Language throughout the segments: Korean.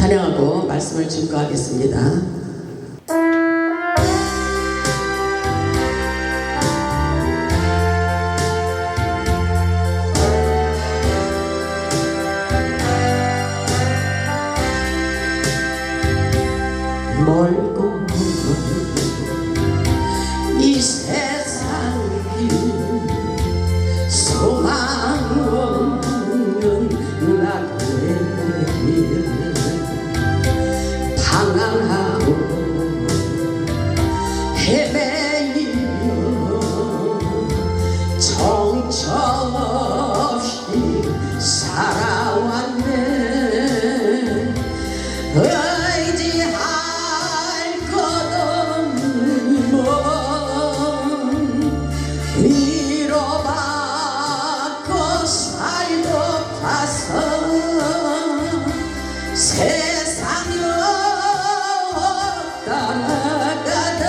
찬양하고 말씀을 증거하겠습니다. 멀고 이 세상 길 소망 없는 나의 길 방황하고 헤매이며 정처없이 살아왔네. 위로받고 살도 봐서 세상을 따라가다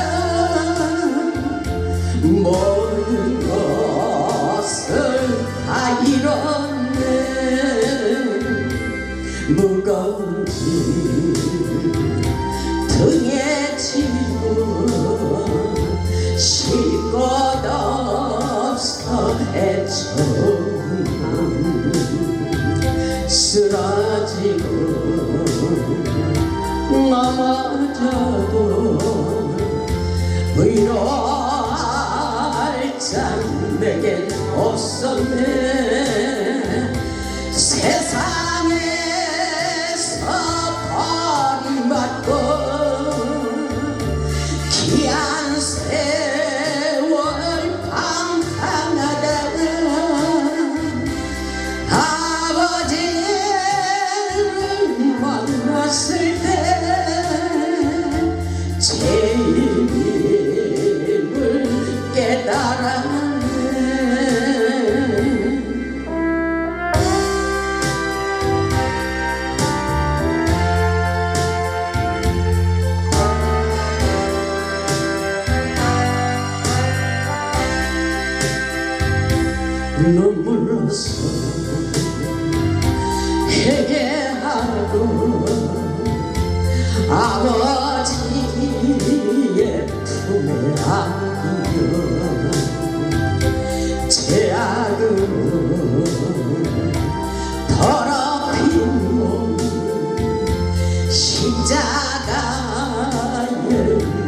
모든 것을 다 잃었네. 무거운 짐 등에 지고 쉴 것 없어 애처 쓰러지고 넘어져도 위로할 자 내겐 없었네. 세상에서 버림받고 귀한 세월 방황하다가 아버지를 만났을 때 제 힘을 깨달았네. 눈물로서 회개하고 아버지의 품에 안겨 죄악으로 더럽힌 몸 십자가에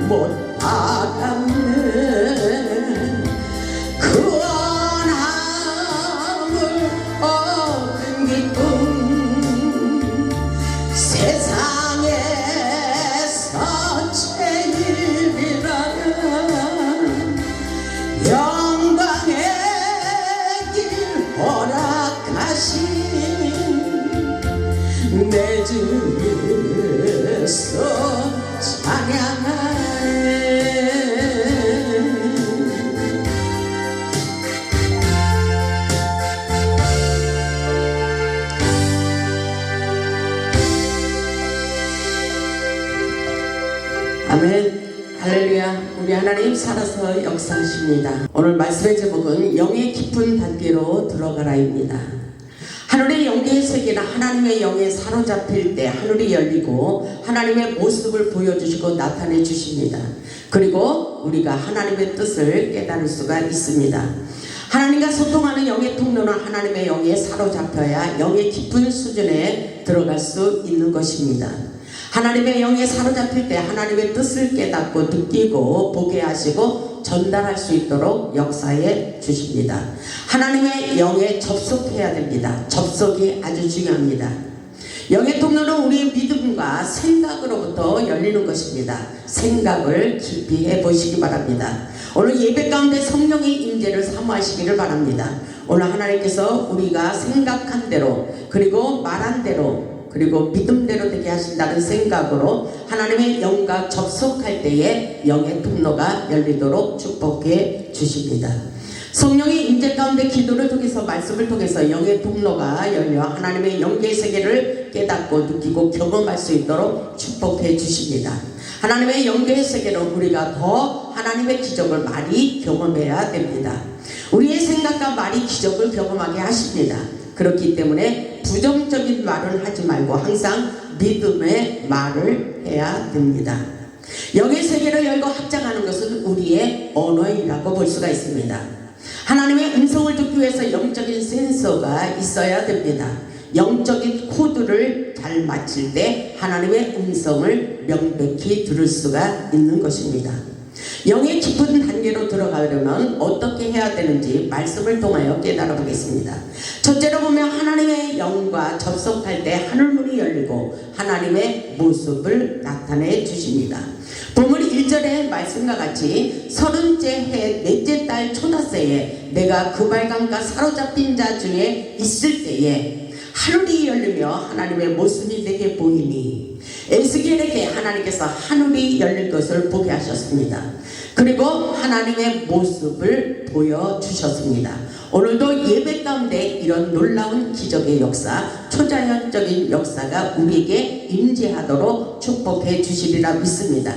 못 박았네. 세상에서 제일이라는 영광의 길 허락하신 내 주 예수 찬양하네. 아멘. 할렐루야. 우리 하나님 살아서 역사하십니다. 오늘 말씀의 제목은 영의 깊은 단계로 들어가라입니다. 하늘의 영계의 세계는 하나님의 영에 사로잡힐 때 하늘이 열리고 하나님의 모습을 보여주시고 나타내 주십니다. 그리고 우리가 하나님의 뜻을 깨달을 수가 있습니다. 하나님과 소통하는 영의 통로는 하나님의 영에 사로잡혀야 영의 깊은 수준에 들어갈 수 있는 것입니다. 하나님의 영에 사로잡힐 때 하나님의 뜻을 깨닫고 느끼고 보게 하시고 전달할 수 있도록 역사해 주십니다. 하나님의 영에 접속해야 됩니다. 접속이 아주 중요합니다. 영의 통로는 우리의 믿음과 생각으로부터 열리는 것입니다. 생각을 깊이 해보시기 바랍니다. 오늘 예배 가운데 성령의 임재를 사모하시기를 바랍니다. 오늘 하나님께서 우리가 생각한 대로 그리고 말한 대로 그리고 믿음대로 되게 하신다는 생각으로 하나님의 영과 접속할 때에 영의 통로가 열리도록 축복해 주십니다. 성령의 임재 가운데 기도를 통해서 말씀을 통해서 영의 통로가 열려 하나님의 영계의 세계를 깨닫고 느끼고 경험할 수 있도록 축복해 주십니다. 하나님의 영계의 세계는 우리가 더 하나님의 기적을 많이 경험해야 됩니다. 우리의 생각과 말이 기적을 경험하게 하십니다. 그렇기 때문에 부정적인 말을 하지 말고 항상 믿음의 말을 해야 됩니다. 영의 세계를 열고 확장하는 것은 우리의 언어이라고 볼 수가 있습니다. 하나님의 음성을 듣기 위해서 영적인 센서가 있어야 됩니다. 영적인 코드를 잘 맞출 때 하나님의 음성을 명백히 들을 수가 있는 것입니다. 영의 깊은 단계로 들어가려면 어떻게 해야 되는지 말씀을 통하여 깨달아 보겠습니다. 첫째로 보면 하나님의 영과 접속할 때 하늘문이 열리고 하나님의 모습을 나타내 주십니다. 본문 1절의 말씀과 같이 30째 해 넷째 달 초다새에 내가 그 발광과 사로잡힌 자 중에 있을 때에 하늘이 열리며 하나님의 모습이 내게 보이니 에스겔에게 하나님께서 하늘이 열릴 것을 보게 하셨습니다. 그리고 하나님의 모습을 보여주셨습니다. 오늘도 예배 가운데 이런 놀라운 기적의 역사, 초자연적인 역사가 우리에게 임재하도록 축복해 주시리라 믿습니다.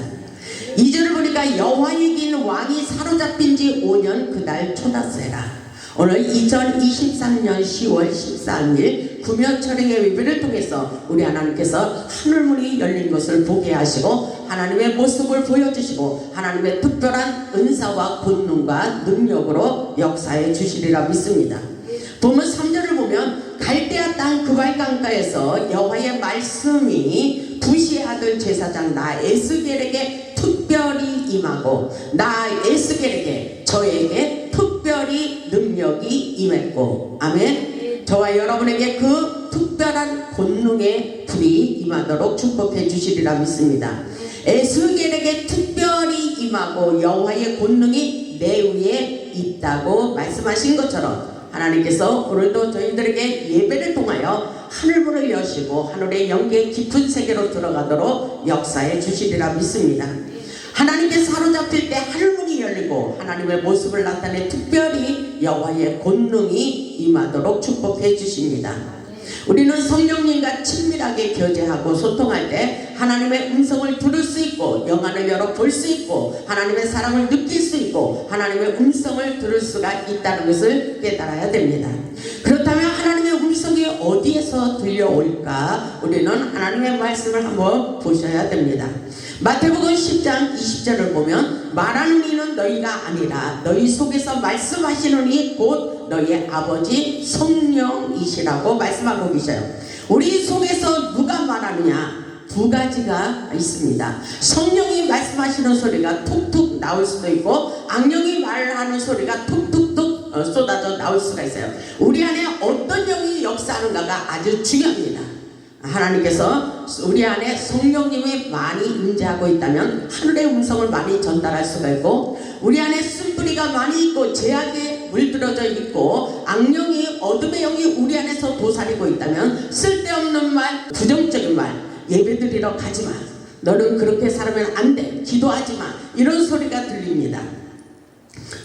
2절을 보니까 여호와의 긴 왕이 사로잡힌 지 5년 그날 초다새라. 오늘 2023년 10월 13일 구면철의 예배를 통해서 우리 하나님께서 하늘문이 열린 것을 보게 하시고 하나님의 모습을 보여주시고 하나님의 특별한 은사와 권능과 능력으로 역사해 주시리라 믿습니다. 본문 3절을 보면 갈대아 땅 그발강가에서 여호와의 말씀이 부시의 아들 제사장 나 에스겔에게 특별히 임하고 나 에스겔에게 저에게 특별히 능력이 임했고 아멘. 저와 여러분에게 그 특별한 권능의 불이 임하도록 축복해 주시리라 믿습니다. 에스겔에게 특별히 임하고 여호와의 권능이 내 위에 있다고 말씀하신 것처럼 하나님께서 오늘도 저희들에게 예배를 통하여 하늘문을 여시고 하늘의 영계 깊은 세계로 들어가도록 역사해 주시리라 믿습니다. 하나님께 사로잡힐 때 하늘문이 열리고 하나님의 모습을 나타내 특별히 여호와의 권능이 임하도록 축복해 주십니다. 우리는 성령님과 친밀하게 교제하고 소통할 때 하나님의 음성을 들을 수 있고 영안을 열어 볼 수 있고 하나님의 사랑을 느낄 수 있고 하나님의 음성을 들을 수가 있다는 것을 깨달아야 됩니다. 그렇다면 하나님의 음성이 어디에서 들려올까? 우리는 하나님의 말씀을 한번 보셔야 됩니다. 마태복음 10장 20절을 보면 말하는 이는 너희가 아니라 너희 속에서 말씀하시는 이 곧 너희의 아버지 성령이시라고 말씀하고 계셔요. 우리 속에서 누가 말하느냐? 두 가지가 있습니다. 성령이 말씀하시는 소리가 툭툭 나올 수도 있고 악령이 말하는 소리가 툭툭툭 쏟아져 나올 수가 있어요. 우리 안에 어떤 영이 역사하는가가 아주 중요합니다. 하나님께서 우리 안에 성령님이 많이 임재하고 있다면 하늘의 음성을 많이 전달할 수가 있고 우리 안에 쓴뿌리가 많이 있고 죄악에 물들어져 있고 악령이 어둠의 영이 우리 안에서 도사리고 있다면 쓸데없는 말, 부정적인 말, 예배드리러 가지마, 너는 그렇게 살면 안돼, 기도하지마, 이런 소리가 들립니다.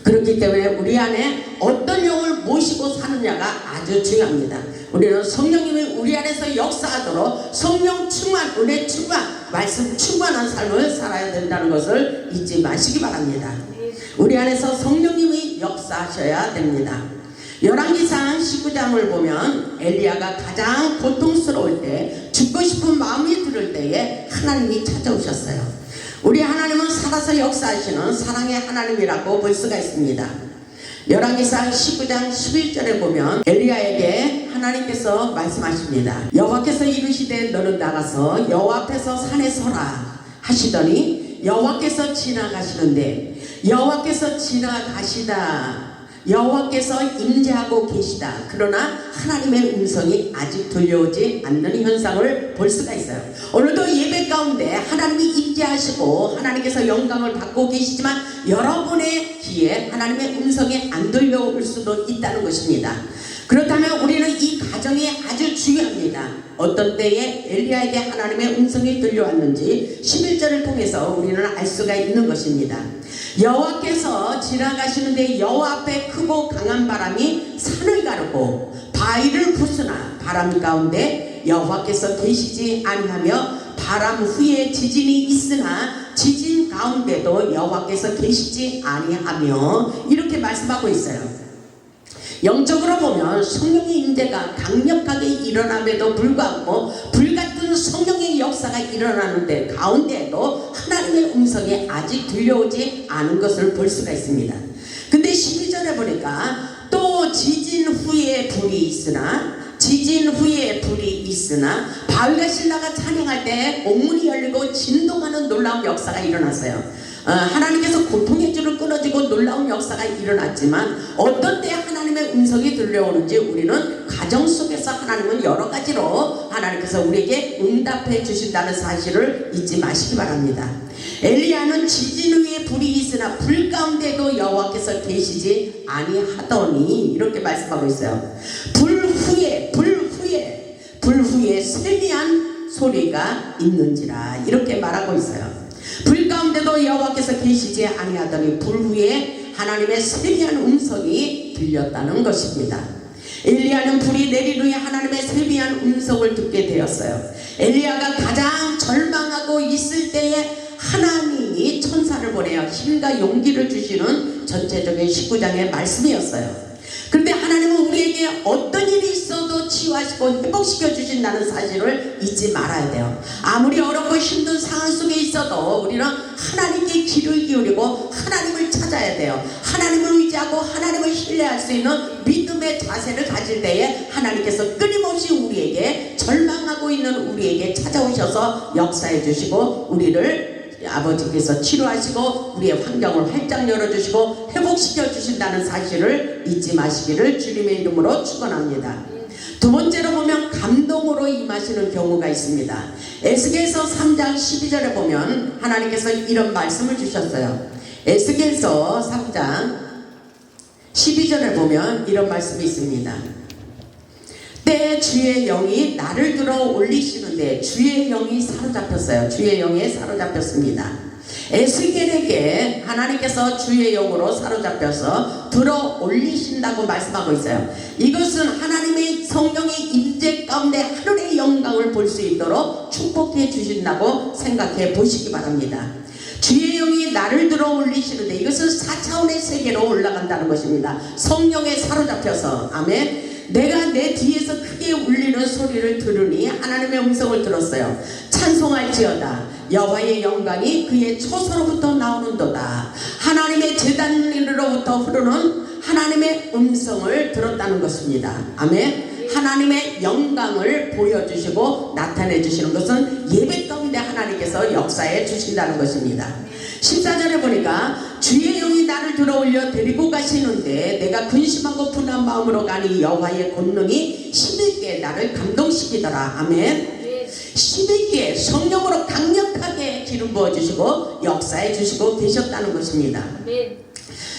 그렇기 때문에 우리 안에 어떤 영을 모시고 사느냐가 아주 중요합니다. 우리는 성령님이 우리 안에서 역사하도록 성령 충만, 은혜 충만, 말씀 충만한 삶을 살아야 된다는 것을 잊지 마시기 바랍니다. 우리 안에서 성령님이 역사하셔야 됩니다. 열왕기상 19장을 보면 엘리야가 가장 고통스러울 때, 죽고 싶은 마음이 들을 때에 하나님이 찾아오셨어요. 우리 하나님은 살아서 역사하시는 사랑의 하나님이라고 볼 수가 있습니다. 열왕기상 19장 11절에 보면 엘리야에게 하나님께서 말씀하십니다. 여호와께서 이르시되 너는 나가서 여호와 앞에서 산에 서라 하시더니 여호와께서 지나가시는데 여호와께서 지나가시다, 여호와께서 임재하고 계시다. 그러나 하나님의 음성이 아직 들려오지 않는 현상을 볼 수가 있어요. 오늘도 예배 가운데 하나님이 임재하시고 하나님께서 영광을 받고 계시지만 여러분의 귀에 하나님의 음성이 안 들려올 수도 있다는 것입니다. 그렇다면 우리는 이 과정이 아주 중요합니다. 어떤 때에 엘리야에게 하나님의 음성이 들려왔는지 11절을 통해서 우리는 알 수가 있는 것입니다. 여호와께서 지나가시는데 여호와 앞에 크고 강한 바람이 산을 가르고 바위를 부수나 바람 가운데 여호와께서 계시지 아니하며 바람 후에 지진이 있으나 지진 가운데도 여호와께서 계시지 아니하며 이렇게 말씀하고 있어요. 영적으로 보면 성령의 임재가 강력하게 일어남에도 불구하고 불같은 성령의 역사가 일어나는데 가운데에도 하나님의 음성이 아직 들려오지 않은 것을 볼 수가 있습니다. 근데 12절에 보니까 또 지진 후에 불이 있으나 바울과 실라가 찬양할 때 옥문이 열리고 진동하는 놀라운 역사가 일어났어요. 하나님께서 고통의 줄을 끊어주고 놀라운 역사가 일어났지만 어떤 때 하나님의 음성이 들려오는지 우리는 가정 속에서 하나님은 여러 가지로 하나님께서 우리에게 응답해 주신다는 사실을 잊지 마시기 바랍니다. 엘리야는 지진 위에 불이 있으나 불 가운데도 여호와께서 계시지 아니하더니 이렇게 말씀하고 있어요. 불 후에 세미한 소리가 있는지라 이렇게 말하고 있어요. 불 가운데도 여호와께서 계시지 아니하더니 불 후에 하나님의 세미한 음성이 들렸다는 것입니다. 엘리야는 불이 내린 후에 하나님의 세미한 음성을 듣게 되었어요. 엘리야가 가장 절망하고 있을 때에 하나님이 천사를 보내어 힘과 용기를 주시는 전체적인 19장의 말씀이었어요. 그런데 하나님은 우리에게 어떤 일이 있어도 치유하시고 회복시켜 주신다는 사실을 잊지 말아야 돼요. 아무리 어렵고 힘든 상황 속에 있어도 우리는 하나님께 귀를 기울이고 하나님을 찾아야 돼요. 하나님을 의지하고 하나님을 신뢰할 수 있는 믿음의 자세를 가질 때에 하나님께서 끊임없이 우리에게 절망하고 있는 우리에게 찾아오셔서 역사해 주시고 우리를 아버지께서 치료하시고 우리의 환경을 활짝 열어주시고 회복시켜 주신다는 사실을 잊지 마시기를 주님의 이름으로 축원합니다. 두 번째로 보면 감동으로 임하시는 경우가 있습니다. 에스겔서 3장 12절에 보면 하나님께서 이런 말씀을 주셨어요. 에스겔서 3장 12절에 보면 이런 말씀이 있습니다. 때 주의 영이 나를 들어 올리시는데 주의 영이 사로잡혔어요. 주의 영에 사로잡혔습니다. 에스겔에게 하나님께서 주의 영으로 사로잡혀서 들어 올리신다고 말씀하고 있어요. 이것은 하나님의 성령의 임재 가운데 하늘의 영광을 볼 수 있도록 축복해 주신다고 생각해 보시기 바랍니다. 주의 영이 나를 들어 올리시는데 이것은 4차원의 세계로 올라간다는 것입니다. 성령에 사로잡혀서 아멘. 내가 내 뒤에서 크게 울리는 소리를 들으니 하나님의 음성을 들었어요. 찬송할지어다 여호와의 영광이 그의 초소로부터 나오는도다. 하나님의 제단으로부터 흐르는 하나님의 음성을 들었다는 것입니다. 아멘. 하나님의 영광을 보여주시고 나타내 주시는 것은 예배 가운데 하나님께서 역사해 주신다는 것입니다. 14절에 보니까 주의 영이 나를 들어올려 데리고 가시는데 내가 근심하고 분한 마음으로 가니 여호와의 권능이 힘있게 나를 감동시키더라. 아멘. 힘있게 성령으로 강력하게 기름 부어주시고 역사해 주시고 계셨다는 것입니다.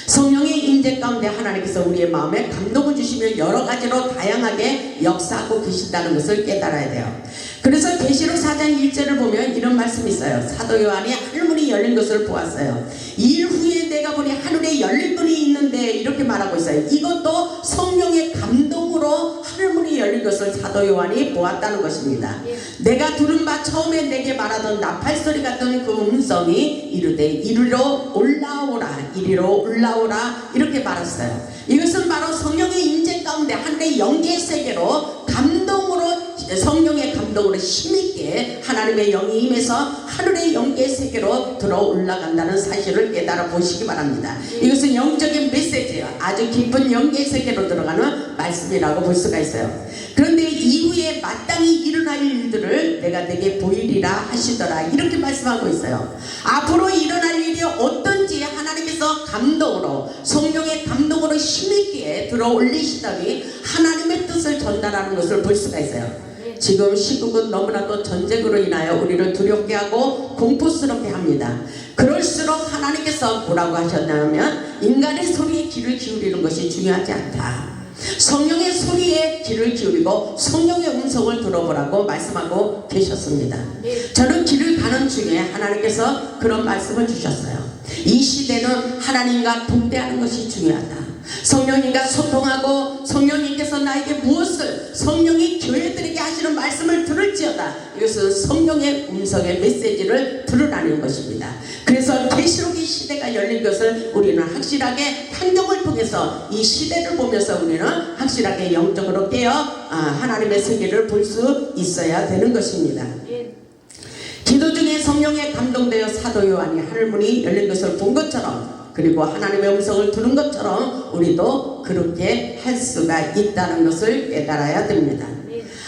성령의 임재 가운데 하나님께서 우리의 마음에 감동을 주시며 여러 가지로 다양하게 역사하고 계신다는 것을 깨달아야 돼요. 그래서 계시록 4장 1절을 보면 이런 말씀이 있어요. 사도 요한이 하늘문이 열린 것을 보았어요. 일 후에 내가 보니 하늘에 열린 문이 있는데 이렇게 말하고 있어요. 이것도 성령의 감동으로 하늘문이 열린 것을 사도 요한이 보았다는 것입니다. 내가 들은 바 처음에 내게 말하던 나팔소리 같은 그 음성이 이르되 이리로 올라오라 이리로 올라오라 이렇게 말했어요. 이것은 바로 성령의 임재 가운데 하늘의 영계 세계로 감동으로 성령의 감동으로 힘있게 하나님의 영이 임해서 하늘의 영계 세계로 들어 올라간다는 사실을 깨달아 보시기 바랍니다. 이것은 영적인 메시지예요. 아주 깊은 영계 세계로 들어가는 말씀이라고 볼 수가 있어요. 그런데 이후에 마땅히 일어날 일들을 내가 내게 보이리라 하시더라 이렇게 말씀하고 있어요. 앞으로 일어날 일이 어떤지 하나님께서 감동으로 성령의 감동으로 힘있게 들어 올리시다니 하나님의 뜻을 전달하는 것을 볼 수가 있어요. 지금 시국은 너무나도 전쟁으로 인하여 우리를 두렵게 하고 공포스럽게 합니다. 그럴수록 하나님께서 뭐라고 하셨냐면 인간의 소리에 귀를 기울이는 것이 중요하지 않다. 성령의 소리에 귀를 기울이고 성령의 음성을 들어보라고 말씀하고 계셨습니다. 저는 길을 가는 중에 하나님께서 그런 말씀을 주셨어요. 이 시대는 하나님과 동대하는 것이 중요하다. 성령님과 소통하고 성령님께서 나에게 무엇을 성령이 교회들에게 하시는 말씀을 들을지어다. 이것은 성령의 음성의 메시지를 들으라는 것입니다. 그 그래서 계시록의 시대가 열린 것을 우리는 확실하게 환경을 통해서 이 시대를 보면서 우리는 확실하게 영적으로 깨어 하나님의 세계를 볼 수 있어야 되는 것입니다. 기도 중에 성령에 감동되어 사도 요한이 하늘문이 열린 것을 본 것처럼, 그리고 하나님의 음성을 들은 것처럼 우리도 그렇게 할 수가 있다는 것을 깨달아야 됩니다.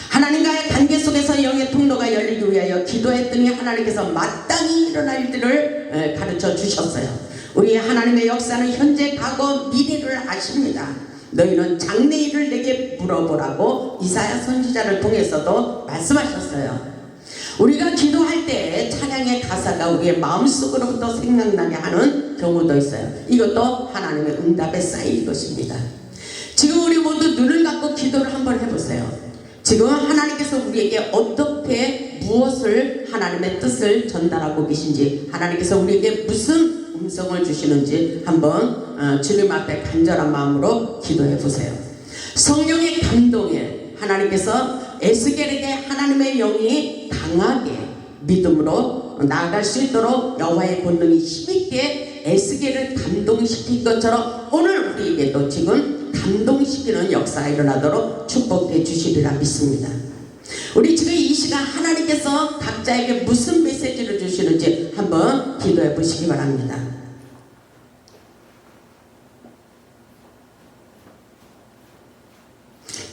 하나님과의 관계 속에서 영의 통로가 열리기 위하여 기도했더니 하나님께서 마땅히 일어날 일들을 가르쳐 주셨어요. 우리 하나님의 역사는 현재, 과거, 미래를 아십니다. 너희는 장래일을 내게 물어보라고 이사야 선지자를 통해서도 말씀하셨어요. 우리가 기도할 때 찬양의 가사가 우리의 마음속으로부터 생각나게 하는 경우도 있어요. 이것도 하나님의 응답에 쌓일 것입니다. 지금 우리 모두 눈을 감고 기도를 한번 해보세요. 지금 하나님께서 우리에게 어떻게 무엇을 하나님의 뜻을 전달하고 계신지, 하나님께서 우리에게 무슨 음성을 주시는지 한번 주님 앞에 간절한 마음으로 기도해 보세요. 성령의 감동에 하나님께서 에스겔에게 하나님의 영이 강하게 믿음으로 나아갈 수 있도록 여호와의 권능이 힘있게 에스겔을 감동시킨 것처럼 오늘 우리에게도 지금 감동시키는 역사가 일어나도록 축복해 주시리라 믿습니다. 우리 지금 이 시간 하나님께서 각자에게 무슨 메시지를 주시는지 한번 기도해 보시기 바랍니다.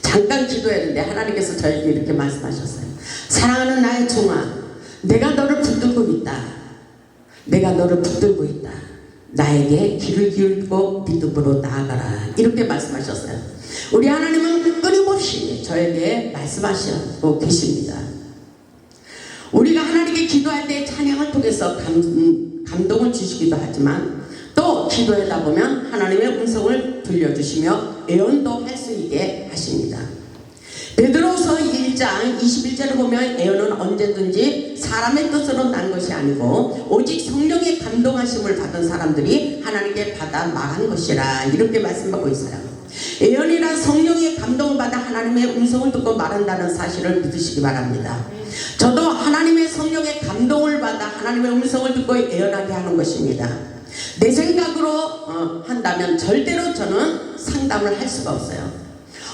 잠깐 기도했는데 하나님께서 저에게 이렇게 말씀하셨어요. 사랑하는 나의 종아, 내가 너를 붙들고 있다. 내가 너를 붙들고 있다. 나에게 귀를 기울이고 믿음으로 나아가라. 이렇게 말씀하셨어요. 우리 하나님은 끊임없이 저에게 말씀하시고 계십니다. 우리가 하나님께 기도할 때 찬양을 통해서 감동을 주시기도 하지만, 또 기도하다 보면 하나님의 음성을 들려주시며 애언도 할 수 있게 하십니다. 베드로후서 1장 21절을 보면 애언은 언제든지 사람의 뜻으로 난 것이 아니고 오직 성령의 감동하심을 받은 사람들이 하나님께 받아 말한 것이라, 이렇게 말씀하고 있어요. 애언이란 성령의 감동을 받아 하나님의 음성을 듣고 말한다는 사실을 믿으시기 바랍니다. 저도 하나님의 성령의 감동을 받아 하나님의 음성을 듣고 애언하게 하는 것입니다. 내 생각으로 한다면 절대로 저는 상담을 할 수가 없어요.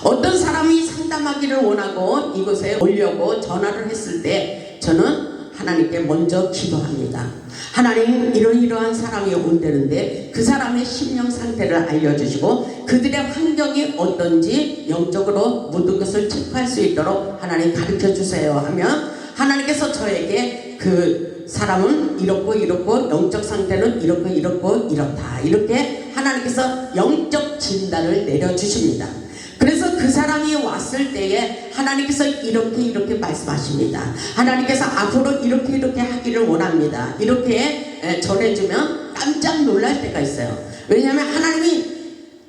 어떤 사람이 상담하기를 원하고 이곳에 오려고 전화를 했을 때 저는 하나님께 먼저 기도합니다. 하나님, 이러이러한 사람이 온다는데 그 사람의 심령 상태를 알려주시고 그들의 환경이 어떤지 영적으로 모든 것을 체크할 수 있도록 하나님 가르쳐 주세요 하면, 하나님께서 저에게 그 사람은 이렇고 이렇고 영적 상태는 이렇고 이렇고 이렇다, 이렇게 하나님께서 영적 진단을 내려주십니다. 그래서 그 사람이 왔을 때에 하나님께서 이렇게 말씀하십니다. 하나님께서 앞으로 이렇게 하기를 원합니다. 이렇게 전해주면 깜짝 놀랄 때가 있어요. 왜냐하면 하나님이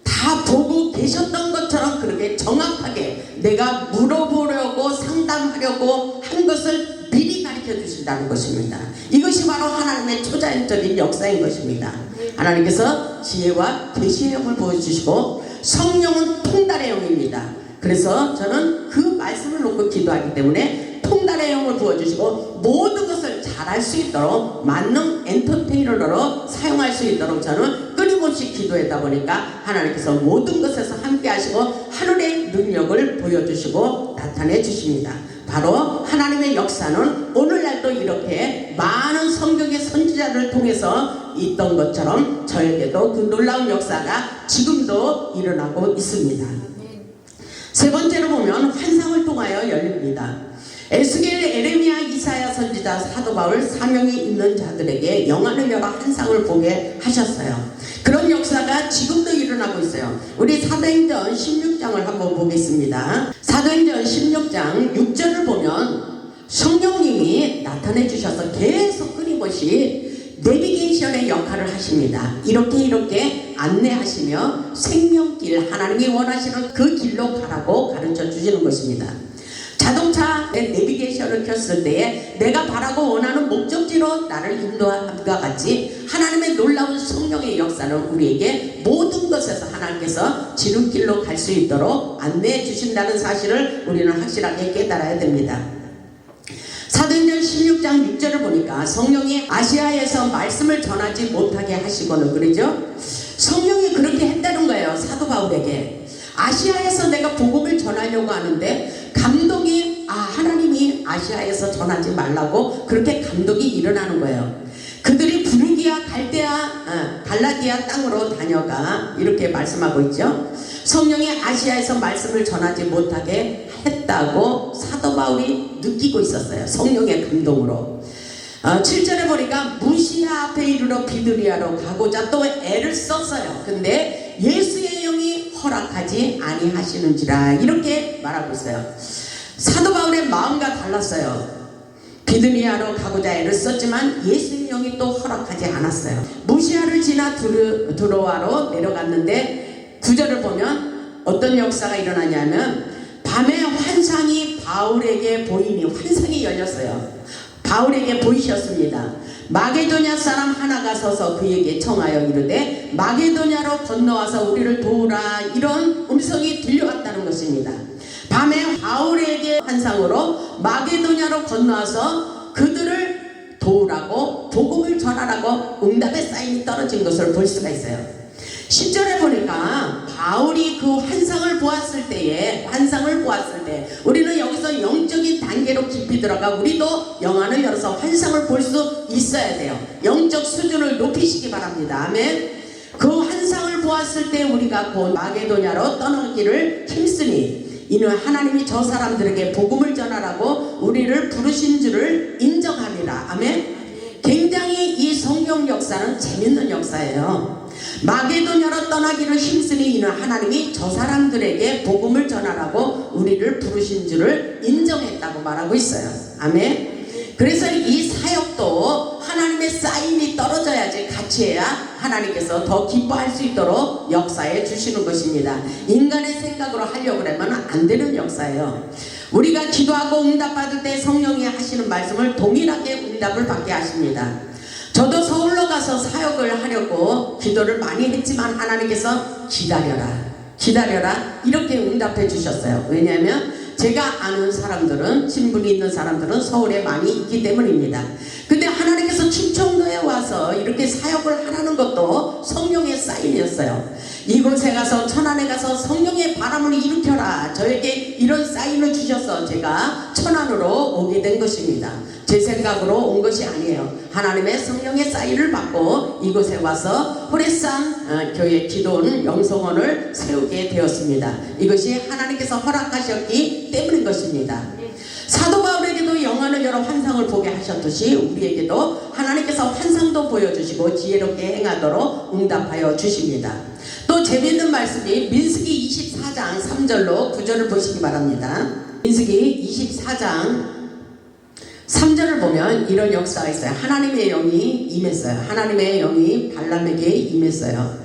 다 보고 계셨던 것처럼 그렇게 정확하게 내가 물어보려고 상담하려고 한 것을 미리 가르쳐 주신다는 것입니다. 이것이 바로 하나님의 초자연적인 역사인 것입니다. 하나님께서 지혜와 계시의 영을 보여주시고 성령은 통달의 영입니다. 그래서 저는 그 말씀을 놓고 기도하기 때문에 통달의 영을 부어주시고 모든 것을 잘할 수 있도록 만능 엔터테이너로 사용할 수 있도록 저는 끊임없이 기도하다 보니까 하나님께서 모든 것에서 함께 하시고 하늘의 능력을 보여주시고 나타내 주십니다. 바로 하나님의 역사는 오늘날도 이렇게 많은 성경의 선지자를 통해서 있던 것처럼 저에게도 그 놀라운 역사가 지금도 일어나고 있습니다. 세 번째로 보면 환상을 통하여 열립니다. 에스겔, 에레미야, 이사야 선지자, 사도 바울, 사명이 있는 자들에게 영안을 열어 환상을 보게 하셨어요. 그런 역사가 지금도 일어나고 있어요. 우리 사도행전 16장을 한번 보겠습니다. 사도행전 16장 6절을 보면 성령님이 나타내 주셔서 계속 끊임없이 내비게이션의 역할을 하십니다. 이렇게 안내하시며 생명길, 하나님이 원하시는 그 길로 가라고 가르쳐 주시는 것입니다. 자동차의 내비게이션을 켰을 때에 내가 바라고 원하는 목적지로 나를 인도함과 같이 하나님의 놀라운 성령의 역사는 우리에게 모든 것에서 하나님께서 지름길로 갈 수 있도록 안내해 주신다는 사실을 우리는 확실하게 깨달아야 됩니다. 사도행전 16장 6절을 보니까 성령이 아시아에서 말씀을 전하지 못하게 하시고는 그러죠. 성령이 그렇게 했다는 거예요. 사도 바울에게 아시아에서 내가 복음을 전하려고 하는데 감동이 하나님이 아시아에서 전하지 말라고 그렇게 감동이 일어나는 거예요. 그들이 부르기아 갈라디아 땅으로 다녀가 이렇게 말씀하고 있죠. 성령이 아시아에서 말씀을 전하지 못하게 했다고 사도 바울이 느끼고 있었어요. 성령의 감동으로. 7절에 보니까 무시아 앞에 이르러 비두리아로 가고자 또 애를 썼어요. 근데 예수의 영이 허락하지 아니하시는지라 이렇게 말하고 있어요. 사도 바울의 마음과 달랐어요. 비두니아로 가고자 애를 썼지만 예수의 영이 또 허락하지 않았어요. 무시아를 지나 드로아로 내려갔는데 9절을 보면 어떤 역사가 일어나냐면 밤에 환상이 바울에게 보이니 환상이 열렸어요. 바울에게 보이셨습니다. 마게도냐 사람 하나가 서서 그에게 청하여 이르되 마게도냐로 건너와서 우리를 도우라 이런 음성이 들려왔다는 것입니다. 밤에 바울에게 환상으로 마게도냐로 건너와서 그들을 도우라고 복음을 전하라고 응답의 사인이 떨어진 것을 볼 수가 있어요. 10절에 보니까 바울이 그 환상을 보았을 때 우리는 여기서 영적인 단계로 깊이 들어가 우리도 영안을 열어서 환상을 볼 수 있어야 돼요. 영적 수준을 높이시기 바랍니다. 아멘. 그 환상을 보았을 때 우리가 곧 마게도냐로 떠나기를 힘쓰니 이는 하나님이 저 사람들에게 복음을 전하라고 우리를 부르신 줄을 인정하리라. 아멘. 굉장히 이 성경 역사는 재밌는 역사예요. 마게도냐로 떠나기를 힘쓰니 이는 하나님이 저 사람들에게 복음을 전하라고 우리를 부르신 줄을 인정했다고 말하고 있어요. 아멘. 그래서 이 사역도 하나님의 사인이 떨어져야지 같이 해야 하나님께서 더 기뻐할 수 있도록 역사해 주시는 것입니다. 인간의 생각으로 하려고 하면 안 되는 역사예요. 우리가 기도하고 응답받을 때 성령이 하시는 말씀을 동일하게 응답을 받게 하십니다. 저도 서울로 가서 사역을 하려고 기도를 많이 했지만 하나님께서 기다려라 이렇게 응답해 주셨어요. 왜냐하면 제가 아는 사람들은 친분이 있는 사람들은 서울에 많이 있기 때문입니다. 근데 하나님께서 충청도에 와서 이렇게 사역을 하라는 것도 성령의 사인이었어요. 이곳에 가서 천안에 가서 성령의 바람을 일으켜라 저에게 이런 사인을 주셔서 제가 천안으로 오게 된 것입니다. 제 생각으로 온 것이 아니에요. 하나님의 성령의 사인을 받고 이곳에 와서 호레산 교회 기도원 영성원을 세우게 되었습니다. 이것이 하나님께서 허락하셨기 때문인 것입니다. 사도 바울에게도 영안을 열어 환상을 보게 하셨듯이 우리에게도 하나님께서 환상도 보여주시고 지혜롭게 행하도록 응답하여 주십니다. 또 재미있는 말씀이 민수기 24장 3절로 9절을 보시기 바랍니다. 민수기 24장 3절을 보면 이런 역사가 있어요. 하나님의 영이 임했어요. 하나님의 영이 발람에게 임했어요.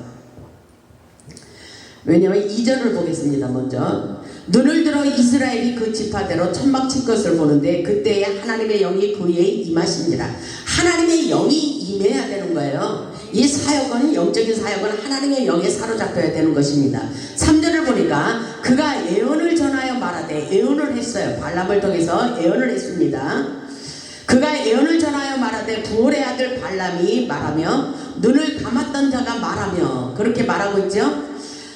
왜냐하면 2절을 보겠습니다. 먼저 눈을 들어 이스라엘이 그 지파대로 천막 칠 것을 보는데 그때에 하나님의 영이 그에 임하시니라. 하나님의 영이 임해야 되는 거예요. 이 사역은 영적인 사역은 하나님의 영에 사로잡혀야 되는 것입니다. 3절을 보니까 그가 예언을 전하여 말하되 예언을 했어요. 발람을 통해서 예언을 했습니다. 그가 예언을 전하여 말하되 부올의 아들 발람이 말하며 눈을 감았던 자가 말하며 그렇게 말하고 있죠.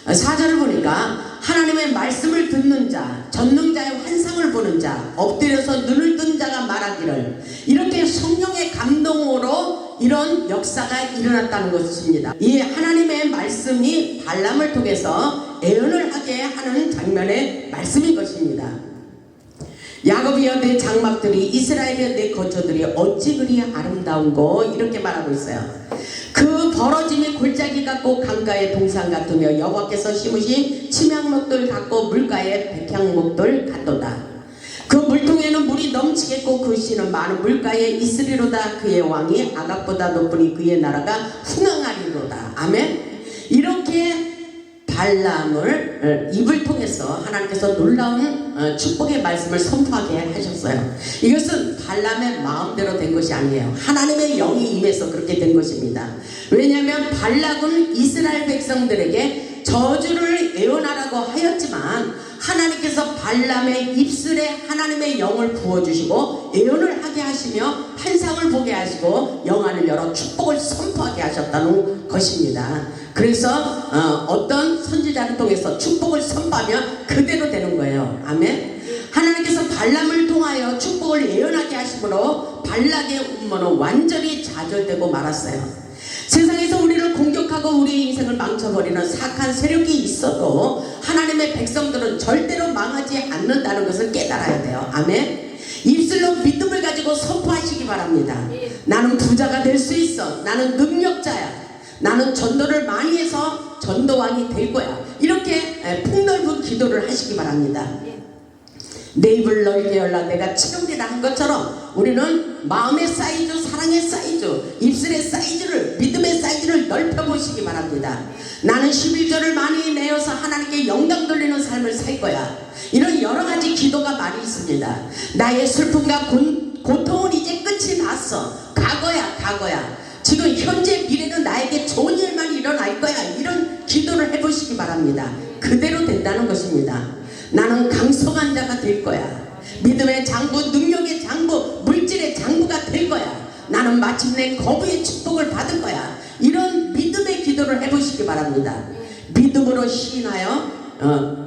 4절을 보니까 하나님의 말씀을 듣는 자, 전능자의 환상을 보는 자, 엎드려서 눈을 뜬 자가 말하기를 이렇게 성령의 감동으로 이런 역사가 일어났다는 것입니다. 이 하나님의 말씀이 발람을 통해서 예언을 하게 하는 장면의 말씀인 것입니다. 야곱이여 내 장막들이 이스라엘이여 내 거처들이 어찌 그리 아름다운고 이렇게 말하고 있어요. 그 벌어짐이 골짜기 같고 강가의 동산 같으며 여호와께서 심으신 침향목들 같고 물가의 백향목들 같도다. 그 물통에는 물이 넘치겠고 그 씨는 많은 물가에 있으리로다. 그의 왕이 아각보다 높으니 그의 나라가 흥황하리로다. 아멘. 이렇게 발람을 입을 통해서 하나님께서 놀라운 축복의 말씀을 선포하게 하셨어요. 이것은 발람의 마음대로 된 것이 아니에요. 하나님의 영이 임해서 그렇게 된 것입니다. 왜냐하면 발락은 이스라엘 백성들에게 저주를 예언하라고 하였지만 하나님께서 발람의 입술에 하나님의 영을 부어주시고 예언을 하게 하시며 환상을 보게 하시고 영안을 열어 축복을 선포하게 하셨다는 것입니다. 그래서 어떤 선지자를 통해서 축복을 선포하면 그대로 되는 거예요. 아멘. 하나님께서 발람을 통하여 축복을 예언하게 하심으로 발락의 음모는 완전히 좌절되고 말았어요. 세상에서 우리를 공격하고 우리의 인생을 망쳐버리는 사악한 세력이 있어도 하나님의 백성들은 절대로 망하지 않는다는 것을 깨달아야 돼요. 아멘. 입술로 믿음을 가지고 선포하시기 바랍니다. 나는 부자가 될 수 있어. 나는 능력자야. 나는 전도를 많이 해서 전도왕이 될 거야. 이렇게 폭넓은 기도를 하시기 바랍니다. 내 입을 넓게 열라 내가 채우리라 한 것처럼 우리는 마음의 사이즈, 사랑의 사이즈, 입술의 사이즈를, 믿음의 사이즈를 넓혀보시기 바랍니다. 나는 11조를 많이 내어서 하나님께 영광 돌리는 삶을 살 거야. 이런 여러가지 기도가 많이 있습니다. 나의 슬픔과 고통은 이제 끝이 났어. 과거야, 과거야. 지금 현재 미래는 나에게 좋은 일만 일어날 거야. 이런 기도를 해보시기 바랍니다. 그대로 된다는 것입니다. 나는 강성한 자가 될 거야. 믿음의 장부, 능력의 장부, 물질의 장부가 될 거야. 나는 마침내 거부의 축복을 받을 거야. 이런 믿음의 기도를 해보시기 바랍니다. 믿음으로 시인하여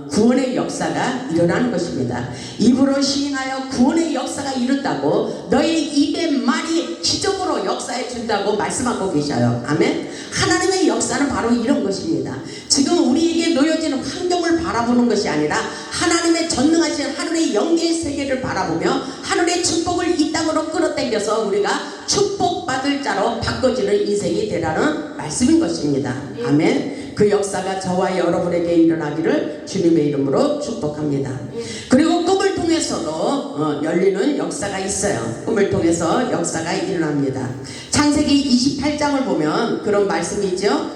구원의 역사가 일어나는 것입니다. 입으로 시인하여 구원의 역사가 이룬다고 너의 입의 말이 기적으로 역사해 준다고 말씀하고 계셔요. 아멘. 하나님의 역사는 바로 이런 것입니다. 지금 우리에게 놓여지는 환경을 바라보는 것이 아니라 하나님의 전능하신 하늘의 영계의 세계를 바라보며 하늘의 축복을 이 땅으로 끌어당겨서 우리가 축복받을 자로 바꿔지는 인생이 되라는 말씀인 것입니다. 아멘. 그 역사가 저와 여러분에게 일어나기를 주님의 이름으로 축복합니다. 그리고 꿈을 통해서도 열리는 역사가 있어요. 꿈을 통해서 역사가 일어납니다. 창세기 28장을 보면 그런 말씀이 있죠.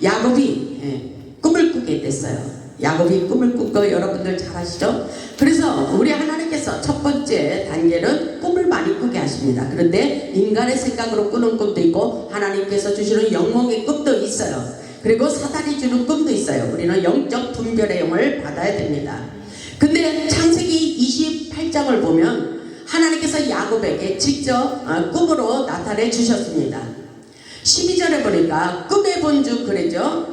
야곱이 꿈을 꾸게 됐어요. 야곱이 꿈을 꾼 거 여러분들 잘 아시죠? 그래서 우리 하나님께서 첫 번째 단계는 꿈을 많이 꾸게 하십니다. 그런데 인간의 생각으로 꾸는 꿈도 있고 하나님께서 주시는 영몽의 꿈도 있어요. 그리고 사단이 주는 꿈도 있어요. 우리는 영적 분별의 영을 받아야 됩니다. 근데 창세기 28장을 보면 하나님께서 야곱에게 직접 꿈으로 나타내 주셨습니다. 12절에 보니까 꿈의 본죽 그랬죠.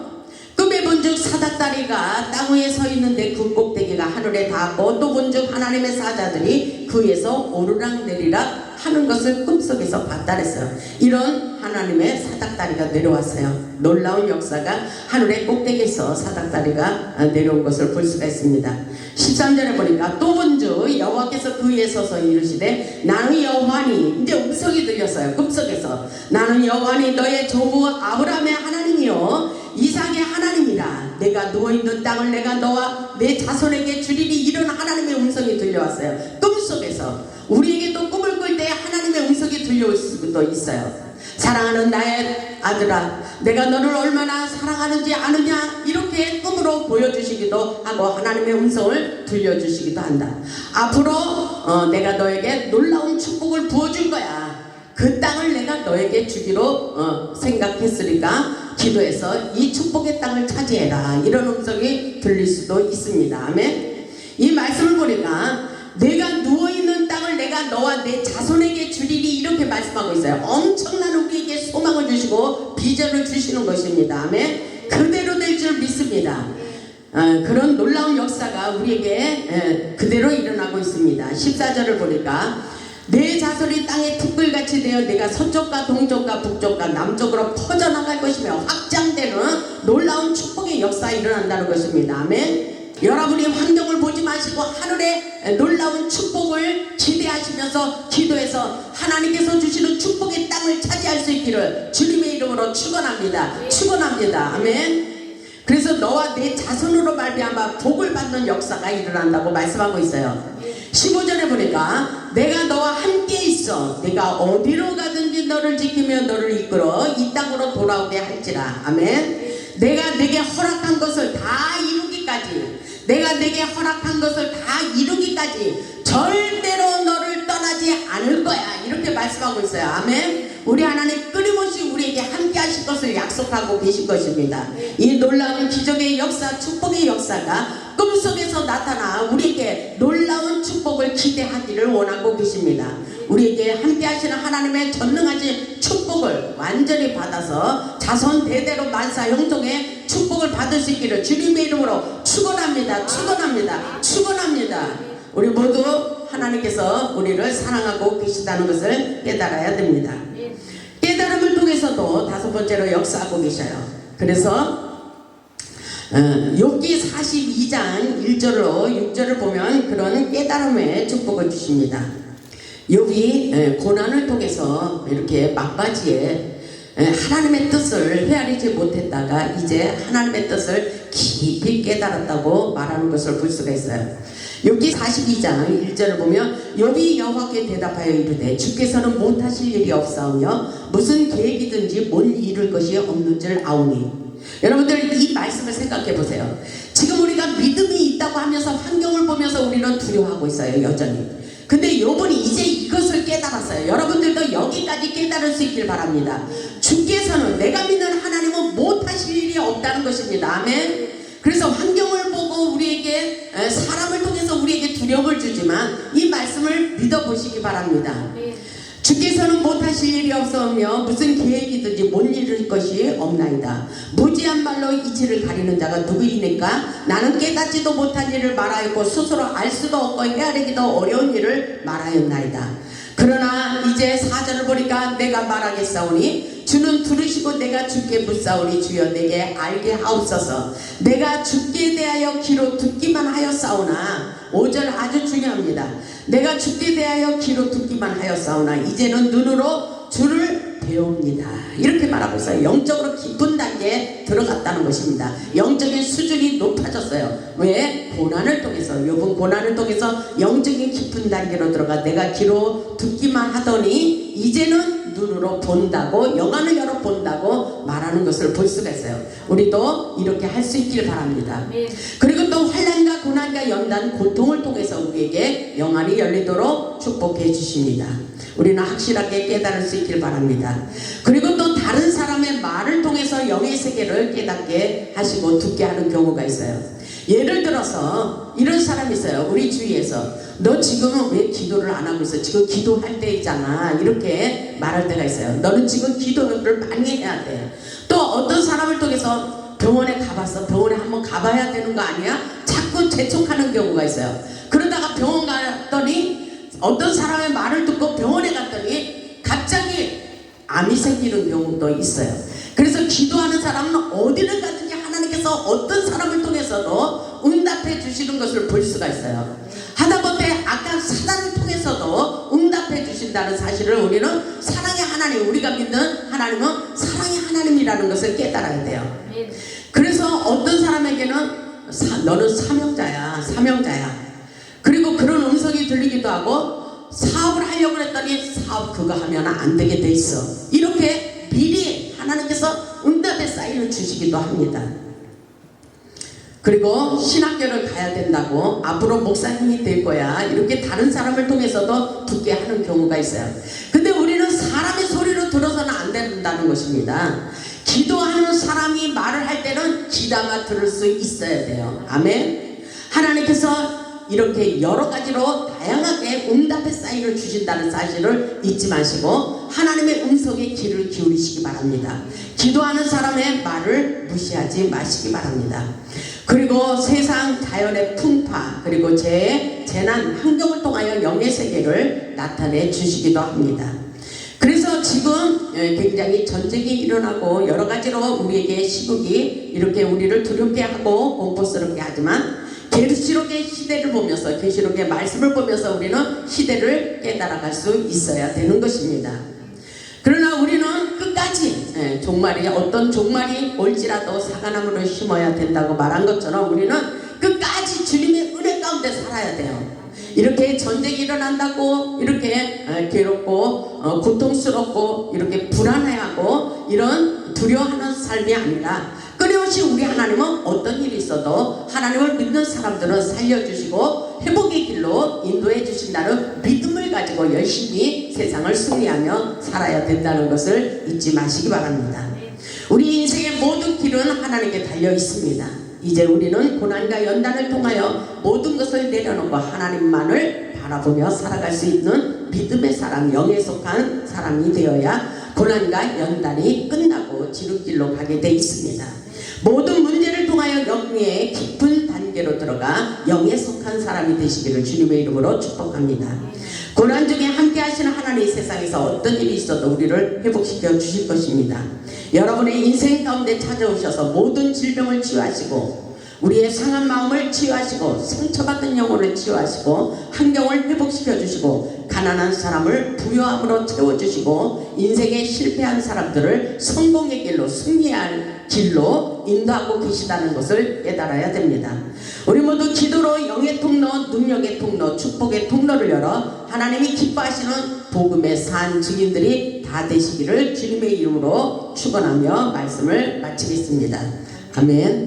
꿈의 본죽 사닥다리가 땅 위에 서 있는데 그 꼭대기가 하늘에 닿았고 또 본죽 하나님의 사자들이 그 위에서 오르락내리락 하는 것을 꿈속에서 봤다 그랬어요. 이런 하나님의 사닥다리가 내려왔어요. 놀라운 역사가 하늘의 꼭대기에서 사닥다리가 내려온 것을 볼 수가 있습니다. 13절에 보니까 또 본즉 여호와께서 그 위에 서서 이르시되 나는 여호와니, 이제 음성이 들렸어요. 꿈속에서 나는 여호와니 너의 조부 아브라함의 하나님이요 이삭의 하나님이라. 내가 누워있는 땅을 내가 너와 내 자손에게 주리니. 이런 하나님의 음성이 들려왔어요. 꿈속에서. 우리에게도 꿈을 꿀 때 하나님의 음성이 들려올 수도 있어요. 사랑하는 나의 아들아, 내가 너를 얼마나 사랑하는지 아느냐. 이렇게 꿈으로 보여주시기도 하고 하나님의 음성을 들려주시기도 한다. 앞으로 내가 너에게 놀라운 축복을 부어줄 거야. 그 땅을 내가 너에게 주기로 생각했으니까 기도해서 이 축복의 땅을 차지해라. 이런 음성이 들릴 수도 있습니다. 아멘. 이 말씀을 보니까 내가 누워있는 땅을 내가 너와 내 자손에게 주리니 이렇게 말씀하고 있어요. 엄청난 우리에게 소망을 주시고 비전을 주시는 것입니다. 아멘. 그대로 될 줄 믿습니다. 그런 놀라운 역사가 우리에게 그대로 일어나고 있습니다. 14절을 보니까 내 자손이 땅의 툭불같이 되어 내가 서쪽과 동쪽과 북쪽과 남쪽으로 퍼져나갈 것이며 확장되는 놀라운 축복의 역사가 일어난다는 것입니다. 아멘. 여러분이 환경을 보지 마시고 하늘의 놀라운 축복을 기대하시면서 기도해서 하나님께서 주시는 축복의 땅을 차지할 수 있기를 주님의 이름으로 축원합니다. 축원합니다. 아멘. 그래서 너와 내 자손으로 말미암아 복을 받는 역사가 일어난다고 말씀하고 있어요. 15절에 보니까 내가 너와 함께 있어 내가 어디로 가든지 너를 지키며 너를 이끌어 이 땅으로 돌아오게 할지라. 아멘. 내가 내게 허락한 것을 다 이루기까지, 내가 내게 허락한 것을 다 이루기까지 절대로 너를 떠나지 않을 거야. 이렇게 말씀하고 있어요. 아멘. 우리 하나님 끊임없이 우리에게 함께 하실 것을 약속하고 계신 것입니다. 이 놀라운 기적의 역사, 축복의 역사가 꿈속에서 나타나 우리에게 놀라운 축복을 기대하기를 원하고 계십니다. 우리에게 함께 하시는 하나님의 전능하신 축복을 완전히 받아서 자손 대대로 만사 형통의 축복을 받을 수 있기를 주님의 이름으로 축원합니다. 축원합니다. 축원합니다. 우리 모두 하나님께서 우리를 사랑하고 계시다는 것을 깨달아야 됩니다. 깨달음을 통해서도 다섯 번째로 역사하고 계셔요. 그래서 욥기 42장 1절로 6절을 보면 그런 깨달음의 축복을 주십니다. 욥이 고난을 통해서 이렇게 막바지에 하나님의 뜻을 헤아리지 못했다가 이제 하나님의 뜻을 깊이 깨달았다고 말하는 것을 볼 수가 있어요. 욥기 42장 1절을 보면 욥이 여호와께 대답하여 이르되 주께서는 못하실 일이 없사오며 무슨 계획이든지 못 이룰 것이 없는 줄 아오니. 여러분들 이 말씀을 생각해 보세요. 지금 우리가 믿음이 있다고 하면서 환경을 보면서 우리는 두려워하고 있어요. 여전히. 근데 욥은 이제 이것을 깨달았어요. 여러분들도 여기까지 깨달을 수 있길 바랍니다. 주께서는, 내가 믿는 하나님은 못하실 일이 없다는 것입니다. 아멘. 그래서 환경을 보고 우리에게, 사람을 통해서 우리에게 두려움을 주지만 이 말씀을 믿어보시기 바랍니다. 주께서는 못하실 일이 없으며 무슨 계획이든지 못 이룰 것이 없나이다. 무지한 말로 이치를 가리는 자가 누구이니까? 나는 깨닫지도 못한 일을 말하였고 스스로 알 수도 없고 헤아리기도 어려운 일을 말하였나이다. 그러나 이제 4절을 보니까 내가 말하겠사오니 주는 들으시고 내가 주께 묻사오니 주여 내게 알게 하옵소서. 내가 주께 대하여 귀로 듣기만 하였사오나 5절 아주 중요합니다. 내가 주께 대하여 귀로 듣기만 하였사오나 이제는 눈으로 주를 배웁니다. 이렇게 말하고 있어요. 영적으로 깊은 단계에 들어갔다는 것입니다. 영적인 수준이 높아졌어요. 왜? 고난을 통해서, 욥은 고난을 통해서 영적인 깊은 단계로 들어가 내가 귀로 듣기만 하더니 이제는 눈으로 본다고, 영안을 열어 본다고 말하는 것을 볼 수가 있어요. 우리도 이렇게 할 수 있길 바랍니다. 그리고 또 환난과 고난과 연단 고통을 통해서 우리에게 영안이 열리도록 축복해 주십니다. 우리는 확실하게 깨달을 수 있길 바랍니다. 그리고 또 다른 사람의 말을 통해서 영의 세계를 깨닫게 하시고 듣게 하는 경우가 있어요. 예를 들어서 이런 사람이 있어요. 우리 주위에서 너 지금은 왜 기도를 안 하고 있어? 지금 기도할 때이잖아. 이렇게 말할 때가 있어요. 너는 지금 기도를 많이 해야 돼. 또 어떤 사람을 통해서 병원에 가봤어. 병원에 한번 가봐야 되는 거 아니야? 자꾸 재촉하는 경우가 있어요. 그러다가 병원 갔더니 어떤 사람의 말을 듣고 병원에 갔더니 갑자기 암이 생기는 경우도 있어요. 그래서 기도하는 사람은 어디를 가든지 하나님께서 어떤 사람을 통해서도 응답해 주시는 것을 볼 수가 있어요. 하다못해 아까 사단을 통해서도 응답해 주신다는 사실을 우리는 사랑의 하나님, 우리가 믿는 하나님은 사랑의 하나님이라는 것을 깨달아야 돼요. 그래서 어떤 사람에게는 너는 사명자야, 사명자야. 그리고 그런 음성이 들리기도 하고 사업을 하려고 했더니 사업 그거 하면 안 되게 돼 있어. 이렇게 미리 하나님께서 응답의 사인을 주시기도 합니다. 그리고 신학교를 가야 된다고, 앞으로 목사님이 될 거야, 이렇게 다른 사람을 통해서도 듣게 하는 경우가 있어요. 근데 우리는 사람의 소리로 들어서는 안 된다는 것입니다. 기도하는 사람이 말을 할 때는 귀담아 들을 수 있어야 돼요. 아멘. 하나님께서 이렇게 여러 가지로 다양하게 응답의 사인을 주신다는 사실을 잊지 마시고 하나님의 음성에 귀를 기울이시기 바랍니다. 기도하는 사람의 말을 무시하지 마시기 바랍니다. 그리고 세상 자연의 풍파, 그리고 재해, 재난, 환경을 통하여 영의 세계를 나타내 주시기도 합니다. 그래서 지금 굉장히 전쟁이 일어나고 여러 가지로 우리에게 시국이 이렇게 우리를 두렵게 하고 공포스럽게 하지만 계시록의 시대를 보면서, 계시록의 말씀을 보면서 우리는 시대를 깨달아갈 수 있어야 되는 것입니다. 그러나 우리는 끝까지 종말이, 어떤 종말이 올지라도 사과나무를 심어야 된다고 말한 것처럼 우리는 끝까지 주님의 은혜 가운데 살아야 돼요. 이렇게 전쟁이 일어난다고 이렇게 괴롭고 고통스럽고 이렇게 불안해하고 이런 두려워하는 삶이 아니라 끊임없이 우리 하나님은 어떤 일이 있어도 하나님을 믿는 사람들은 살려주시고 회복의 길로 인도해 주신다는 믿음을 힘을 가지고 열심히 세상을 승리하며 살아야 된다는 것을 잊지 마시기 바랍니다. 우리 인생의 모든 길은 하나님께 달려 있습니다. 이제 우리는 고난과 연단을 통하여 모든 것을 내려놓고 하나님만을 바라보며 살아갈 수 있는 믿음의 사람, 영에 속한 사람이 되어야 고난과 연단이 끝나고 지름길로 가게 되어 있습니다. 모든 문제를 통하여 영의 깊은 단계로 들어가 영에 속한 사람이 되시기를 주님의 이름으로 축복합니다. 고난 중에 함께 하시는 하나님, 세상에서 어떤 일이 있어도 우리를 회복시켜 주실 것입니다. 여러분의 인생 가운데 찾아오셔서 모든 질병을 치유하시고 우리의 상한 마음을 치유하시고 상처받은 영혼을 치유하시고 환경을 회복시켜 주시고 가난한 사람을 부유함으로 채워주시고 인생에 실패한 사람들을 성공의 길로, 승리할 길로 인도하고 계시다는 것을 깨달아야 됩니다. 우리 모두 기도로 영의 통로, 능력의 통로, 축복의 통로를 열어 하나님이 기뻐하시는 복음의 산 증인들이 다 되시기를 주님의 이름으로 축원하며 말씀을 마치겠습니다. 아멘.